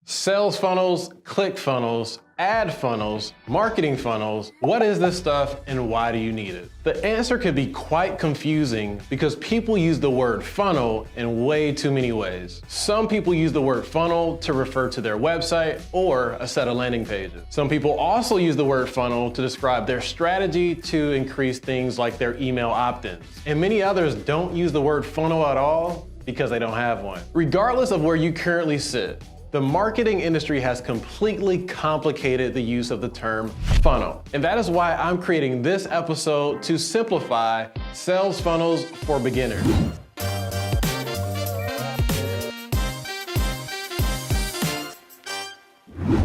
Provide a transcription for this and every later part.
Sales funnels, click funnels, ad funnels, marketing funnels. What is this stuff and why do you need it? The answer can be quite confusing because people use the word funnel in way too many ways. Some people use the word funnel to refer to their website or a set of landing pages. Some people also use the word funnel to describe their strategy to increase things like their email opt-ins. And many others don't use the word funnel at all because they don't have one. Regardless of where you currently sit, the marketing industry has completely complicated the use of the term funnel. And that is why I'm creating this episode to simplify sales funnels for beginners.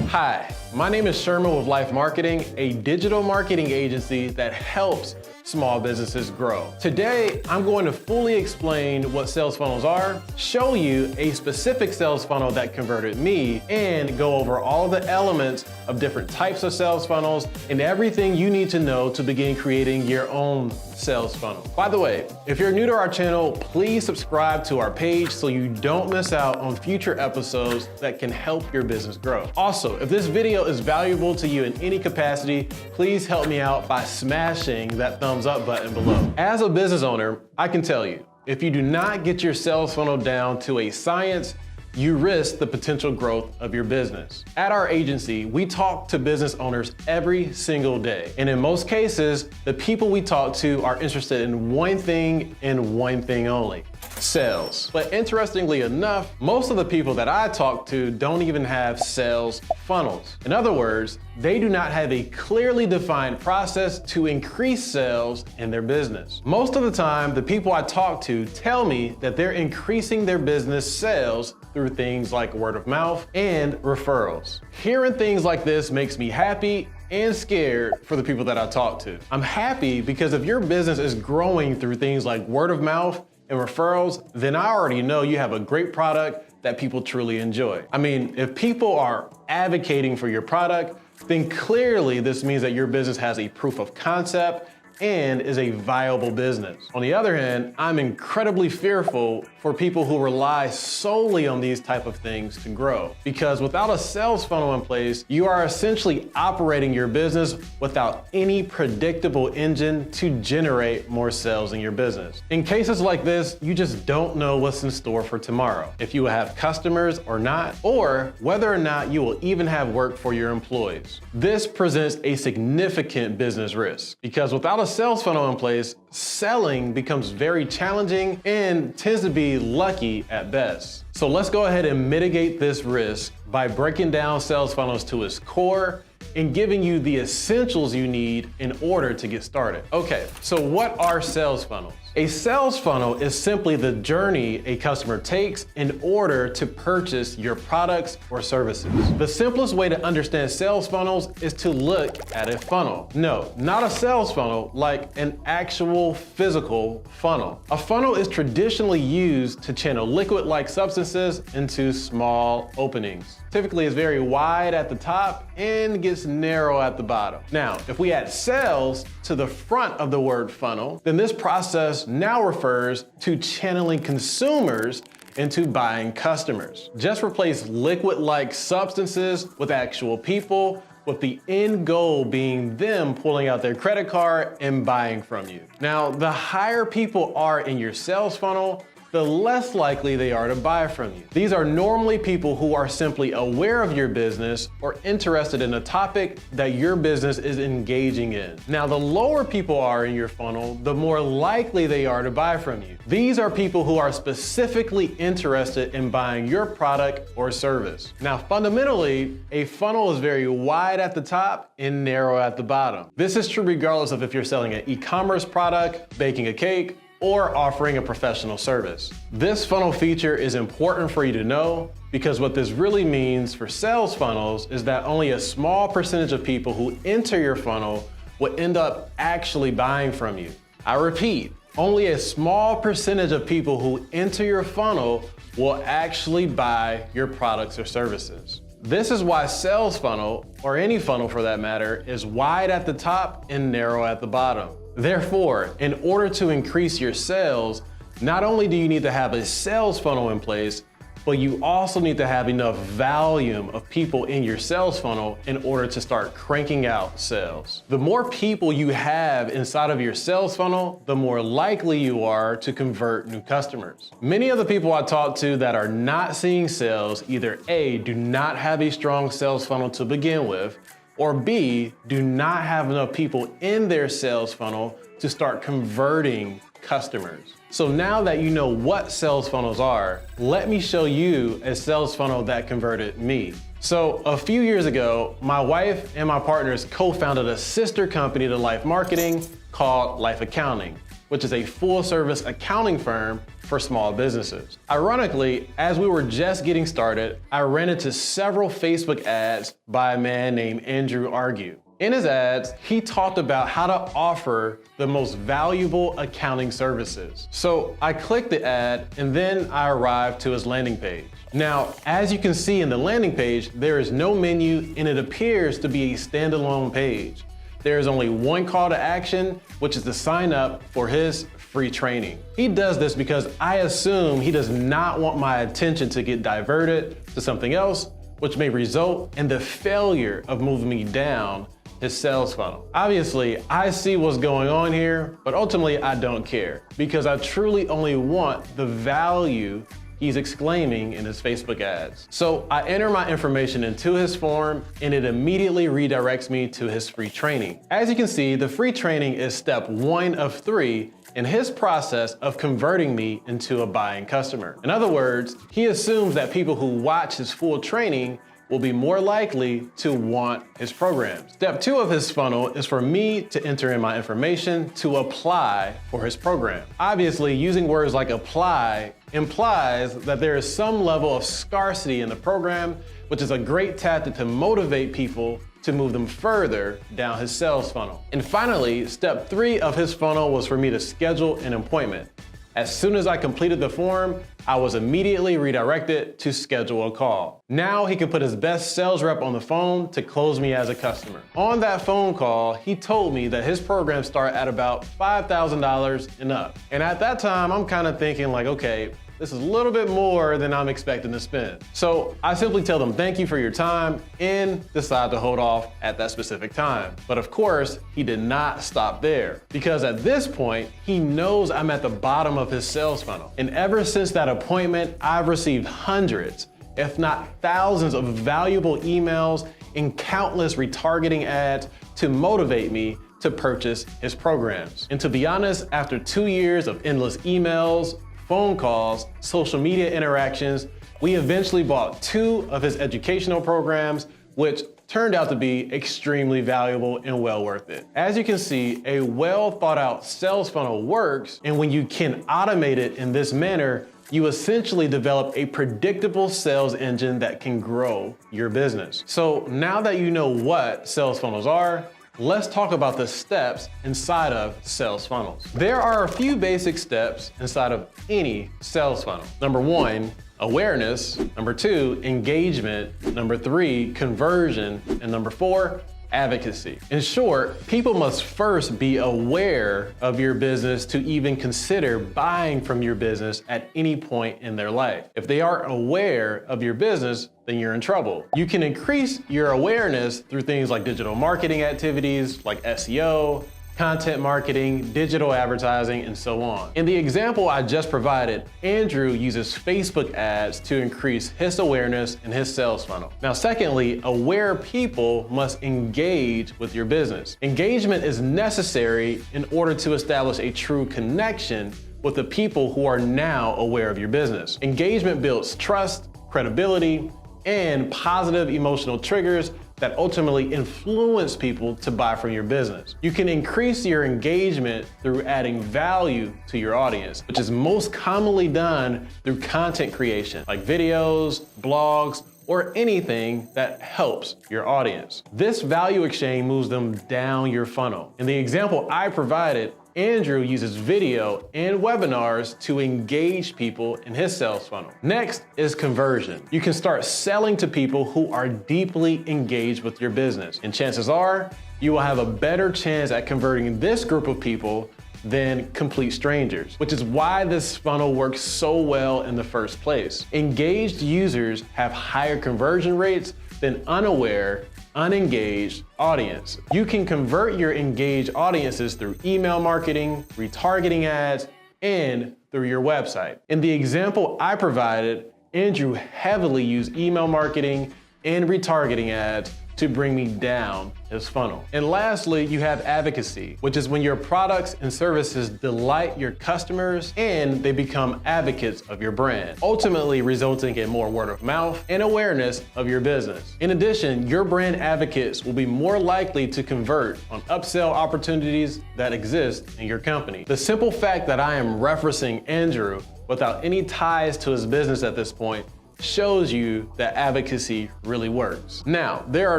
Hi, my name is Sherman with Life Marketing, a digital marketing agency that helps small businesses grow. Today, I'm going to fully explain what sales funnels are, show you a specific sales funnel that converted me, and go over all the elements of different types of sales funnels and everything you need to know to begin creating your own sales funnel. By the way, if you're new to our channel, please subscribe to our page so you don't miss out on future episodes that can help your business grow. Also, if this video is valuable to you in any capacity, please help me out by smashing that thumbs up button below. As a business owner, I can tell you, if you do not get your sales funnel down to a science, you risk the potential growth of your business. At our agency, we talk to business owners every single day. And in most cases, the people we talk to are interested in one thing and one thing only: sales. But interestingly enough, most of the people that I talk to don't even have sales funnels. In other words, they do not have a clearly defined process to increase sales in their business. Most of the time, the people I talk to tell me that they're increasing their business sales through things like word of mouth and referrals. Hearing things like this makes me happy and scared for the people that I talk to. I'm happy because if your business is growing through things like word of mouth and referrals, then I already know you have a great product that people truly enjoy. I mean, if people are advocating for your product, then clearly this means that your business has a proof of concept and is a viable business. On the other hand, I'm incredibly fearful for people who rely solely on these type of things to grow. Because without a sales funnel in place, you are essentially operating your business without any predictable engine to generate more sales in your business. In cases like this, you just don't know what's in store for tomorrow, if you will have customers or not, or whether or not you will even have work for your employees. This presents a significant business risk because without a sales funnel in place, selling becomes very challenging and tends to be lucky at best. So let's go ahead and mitigate this risk by breaking down sales funnels to its core and giving you the essentials you need in order to get started. Okay, so what are sales funnels? A sales funnel is simply the journey a customer takes in order to purchase your products or services. The simplest way to understand sales funnels is to look at a funnel. No, not a sales funnel, like an actual physical funnel. A funnel is traditionally used to channel liquid-like substances into small openings. Typically, it's very wide at the top and gets narrow at the bottom. Now, if we add sales to the front of the word funnel, then this process now refers to channeling consumers into buying customers. Just replace liquid-like substances with actual people, with the end goal being them pulling out their credit card and buying from you. Now, the higher people are in your sales funnel, the less likely they are to buy from you. These are normally people who are simply aware of your business or interested in a topic that your business is engaging in. Now, the lower people are in your funnel, the more likely they are to buy from you. These are people who are specifically interested in buying your product or service. Now, fundamentally, a funnel is very wide at the top and narrow at the bottom. This is true regardless of if you're selling an e-commerce product, baking a cake, or offering a professional service. This funnel feature is important for you to know because what this really means for sales funnels is that only a small percentage of people who enter your funnel will end up actually buying from you. I repeat, only a small percentage of people who enter your funnel will actually buy your products or services. This is why sales funnel, or any funnel for that matter, is wide at the top and narrow at the bottom. Therefore, in order to increase your sales, not only do you need to have a sales funnel in place, but you also need to have enough volume of people in your sales funnel in order to start cranking out sales. The more people you have inside of your sales funnel, the more likely you are to convert new customers. Many of the people I talk to that are not seeing sales either A, do not have a strong sales funnel to begin with, or B, do not have enough people in their sales funnel to start converting customers. So now that you know what sales funnels are, let me show you a sales funnel that converted me. So a few years ago, my wife and my partners co-founded a sister company to Life Marketing called Life Accounting, which is a full-service accounting firm for small businesses. Ironically, as we were just getting started, I ran into several Facebook ads by a man named Andrew Argue. In his ads, he talked about how to offer the most valuable accounting services. So I clicked the ad and then I arrived to his landing page. Now, as you can see in the landing page, there is no menu and it appears to be a standalone page. There is only one call to action, which is to sign up for his free training. He does this because I assume he does not want my attention to get diverted to something else, which may result in the failure of moving me down his sales funnel. Obviously, I see what's going on here, but ultimately I don't care because I truly only want the value he's exclaiming in his Facebook ads. So I enter my information into his form and it immediately redirects me to his free training. As you can see, the free training is step 1 of 3 in his process of converting me into a buying customer. In other words, he assumes that people who watch his full training will be more likely to want his program. Step 2 of his funnel is for me to enter in my information to apply for his program. Obviously, using words like apply implies that there is some level of scarcity in the program, which is a great tactic to motivate people to move them further down his sales funnel. And finally, step 3 of his funnel was for me to schedule an appointment. As soon as I completed the form, I was immediately redirected to schedule a call. Now he can put his best sales rep on the phone to close me as a customer. On that phone call, he told me that his programs start at about $5,000 and up. And at that time, I'm kind of thinking like, okay, this is a little bit more than I'm expecting to spend. So I simply tell them, thank you for your time, and decide to hold off at that specific time. But of course, he did not stop there because at this point, he knows I'm at the bottom of his sales funnel. And ever since that appointment, I've received hundreds, if not thousands of valuable emails and countless retargeting ads to motivate me to purchase his programs. And to be honest, after 2 years of endless emails, phone calls, social media interactions, we eventually bought 2 of his educational programs, which turned out to be extremely valuable and well worth it. As you can see, a well thought out sales funnel works, and when you can automate it in this manner, you essentially develop a predictable sales engine that can grow your business. So now that you know what sales funnels are, let's talk about the steps inside of sales funnels. There are a few basic steps inside of any sales funnel. Number 1, awareness. Number 2, engagement. Number 3, conversion. And number 4, advocacy. In short, people must first be aware of your business to even consider buying from your business at any point in their life. If they aren't aware of your business, then you're in trouble. You can increase your awareness through things like digital marketing activities like SEO, content marketing, digital advertising, and so on. In the example I just provided, Andrew uses Facebook ads to increase his awareness in his sales funnel. Now, secondly, aware people must engage with your business. Engagement is necessary in order to establish a true connection with the people who are now aware of your business. Engagement builds trust, credibility, and positive emotional triggers that ultimately influence people to buy from your business. You can increase your engagement through adding value to your audience, which is most commonly done through content creation, like videos, blogs, or anything that helps your audience. This value exchange moves them down your funnel. In the example I provided, Andrew uses video and webinars to engage people in his sales funnel. Next is conversion. You can start selling to people who are deeply engaged with your business. And chances are, you will have a better chance at converting this group of people than complete strangers, which is why this funnel works so well in the first place. Engaged users have higher conversion rates than unaware, unengaged audience. You can convert your engaged audiences through email marketing, retargeting ads, and through your website. In the example I provided, Andrew heavily used email marketing and retargeting ads to bring me down his funnel. And lastly, you have advocacy, which is when your products and services delight your customers and they become advocates of your brand, ultimately resulting in more word of mouth and awareness of your business. In addition, your brand advocates will be more likely to convert on upsell opportunities that exist in your company. The simple fact that I am referencing Andrew without any ties to his business at this point shows you that advocacy really works. Now, there are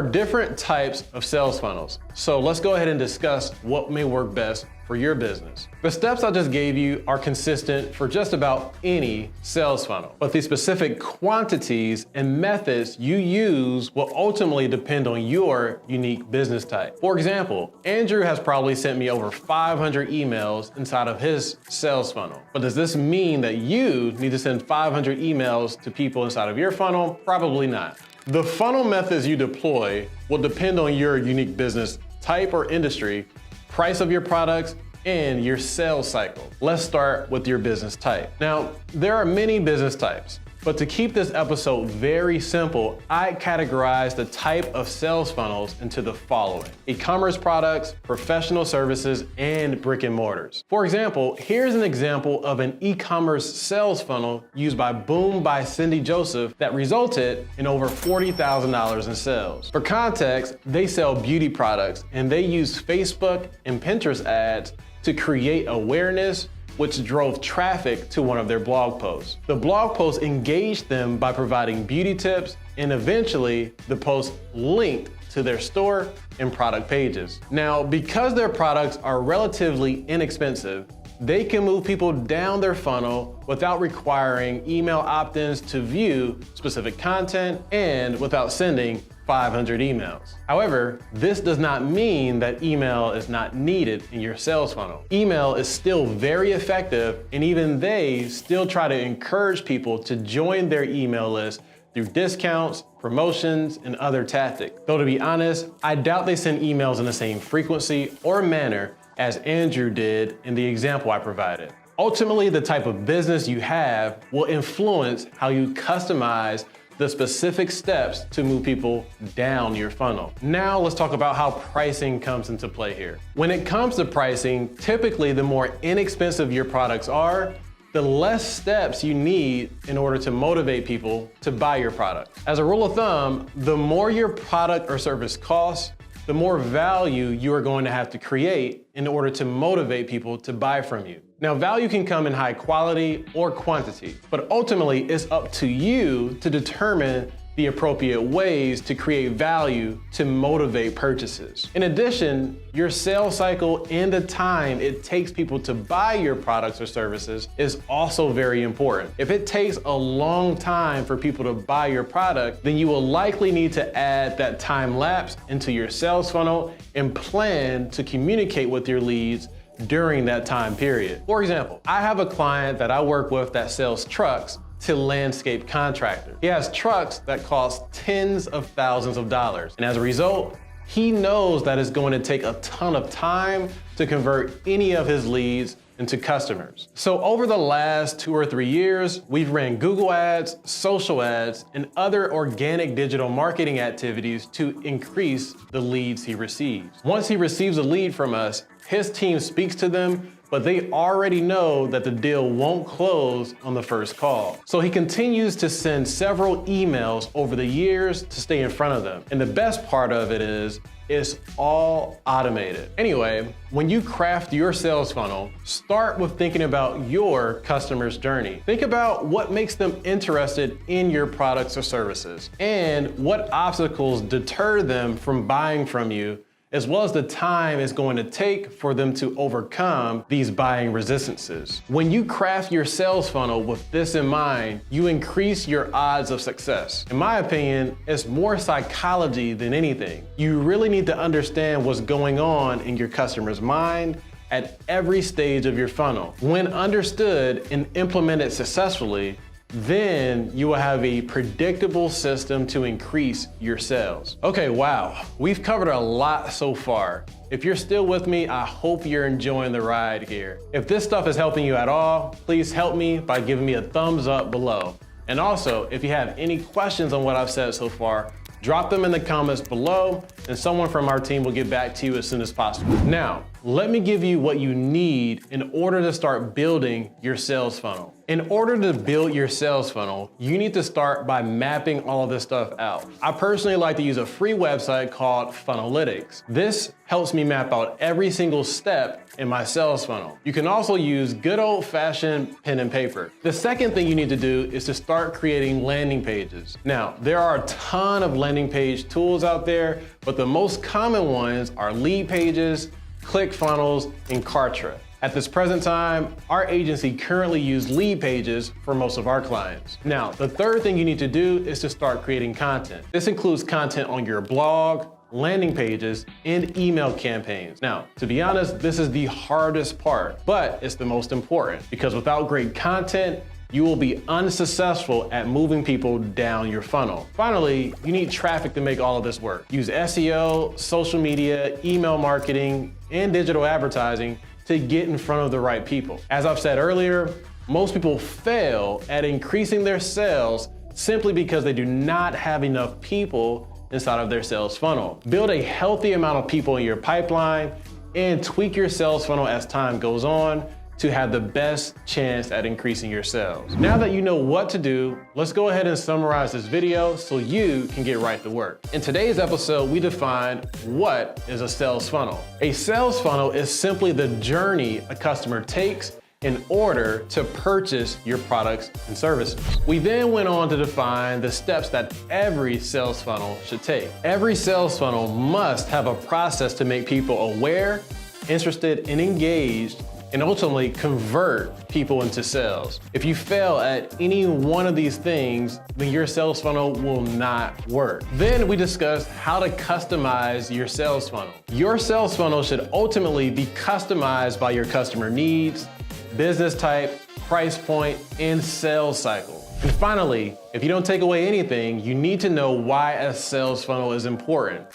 different types of sales funnels. So let's go ahead and discuss what may work best for your business. The steps I just gave you are consistent for just about any sales funnel, but the specific quantities and methods you use will ultimately depend on your unique business type. For example, Andrew has probably sent me over 500 emails inside of his sales funnel. But does this mean that you need to send 500 emails to people inside of your funnel? Probably not. The funnel methods you deploy will depend on your unique business type or industry, price of your products, and your sales cycle. Let's start with your business type. Now, there are many business types, but to keep this episode very simple, I categorize the type of sales funnels into the following: e-commerce products, professional services, and brick and mortars. For example, here's an example of an e-commerce sales funnel used by Boom by Cindy Joseph that resulted in over $40,000 in sales. For context, they sell beauty products and they use Facebook and Pinterest ads to create awareness, which drove traffic to one of their blog posts. The blog post engaged them by providing beauty tips, and eventually the post linked to their store and product pages. Now, because their products are relatively inexpensive, they can move people down their funnel without requiring email opt-ins to view specific content and without sending 500 emails. However, this does not mean that email is not needed in your sales funnel. Email is still very effective, and even they still try to encourage people to join their email list through discounts, promotions, and other tactics. Though to be honest, I doubt they send emails in the same frequency or manner as Andrew did in the example I provided. Ultimately, the type of business you have will influence how you customize the specific steps to move people down your funnel. Now let's talk about how pricing comes into play here. When it comes to pricing, typically the more inexpensive your products are, the less steps you need in order to motivate people to buy your product. As a rule of thumb, the more your product or service costs, the more value you are going to have to create in order to motivate people to buy from you. Now, value can come in high quality or quantity, but ultimately it's up to you to determine the appropriate ways to create value to motivate purchases. In addition, your sales cycle and the time it takes people to buy your products or services is also very important. If it takes a long time for people to buy your product, then you will likely need to add that time lapse into your sales funnel and plan to communicate with your leads during that time period. For example, I have a client that I work with that sells trucks to landscape contractors. He has trucks that cost tens of thousands of dollars. And as a result, he knows that it's going to take a ton of time to convert any of his leads into customers. So over the last 2 or 3 years, we've ran Google ads, social ads, and other organic digital marketing activities to increase the leads he receives. Once he receives a lead from us, his team speaks to them, but they already know that the deal won't close on the first call. So he continues to send several emails over the years to stay in front of them. And the best part of it is, it's all automated. Anyway, when you craft your sales funnel, start with thinking about your customer's journey. Think about what makes them interested in your products or services, and what obstacles deter them from buying from you, as well as the time it's going to take for them to overcome these buying resistances. When you craft your sales funnel with this in mind, you increase your odds of success. In my opinion, it's more psychology than anything. You really need to understand what's going on in your customer's mind at every stage of your funnel. When understood and implemented successfully, then you will have a predictable system to increase your sales. Okay, wow, we've covered a lot so far. If you're still with me, I hope you're enjoying the ride here. If this stuff is helping you at all, please help me by giving me a thumbs up below. And also, if you have any questions on what I've said so far, drop them in the comments below and someone from our team will get back to you as soon as possible. Now, let me give you what you need in order to start building your sales funnel. In order to build your sales funnel, you need to start by mapping all of this stuff out. I personally like to use a free website called Funnelytics. This helps me map out every single step in my sales funnel. You can also use good old-fashioned pen and paper. The second thing you need to do is to start creating landing pages. Now, there are a ton of landing page tools out there, but the most common ones are Leadpages, ClickFunnels, and Kartra. At this present time, our agency currently uses Leadpages for most of our clients. Now, the third thing you need to do is to start creating content. This includes content on your blog, landing pages, and email campaigns. Now, to be honest, this is the hardest part, but it's the most important because without great content, you will be unsuccessful at moving people down your funnel. Finally, you need traffic to make all of this work. Use SEO, social media, email marketing, and digital advertising to get in front of the right people. As I've said earlier, most people fail at increasing their sales simply because they do not have enough people inside of their sales funnel. Build a healthy amount of people in your pipeline and tweak your sales funnel as time goes on to have the best chance at increasing your sales. Now that you know what to do, let's go ahead and summarize this video so you can get right to work. In today's episode, we defined what is a sales funnel. A sales funnel is simply the journey a customer takes in order to purchase your products and services. We then went on to define the steps that every sales funnel should take. Every sales funnel must have a process to make people aware, interested, and engaged, and ultimately convert people into sales. If you fail at any one of these things, then your sales funnel will not work. Then we discussed how to customize your sales funnel. Your sales funnel should ultimately be customized by your customer needs, business type, price point, and sales cycle. And finally, if you don't take away anything, you need to know why a sales funnel is important.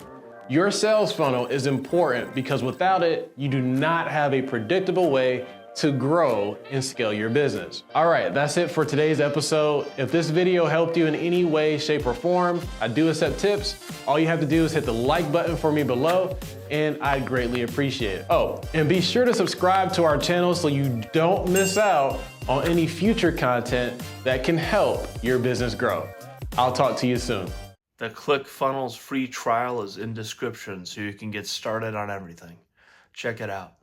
Your sales funnel is important because without it, you do not have a predictable way to grow and scale your business. All right, that's it for today's episode. If this video helped you in any way, shape, or form, I do accept tips. All you have to do is hit the like button for me below, and I'd greatly appreciate it. Oh, and be sure to subscribe to our channel so you don't miss out on any future content that can help your business grow. I'll talk to you soon. The ClickFunnels free trial is in description so you can get started on everything. Check it out.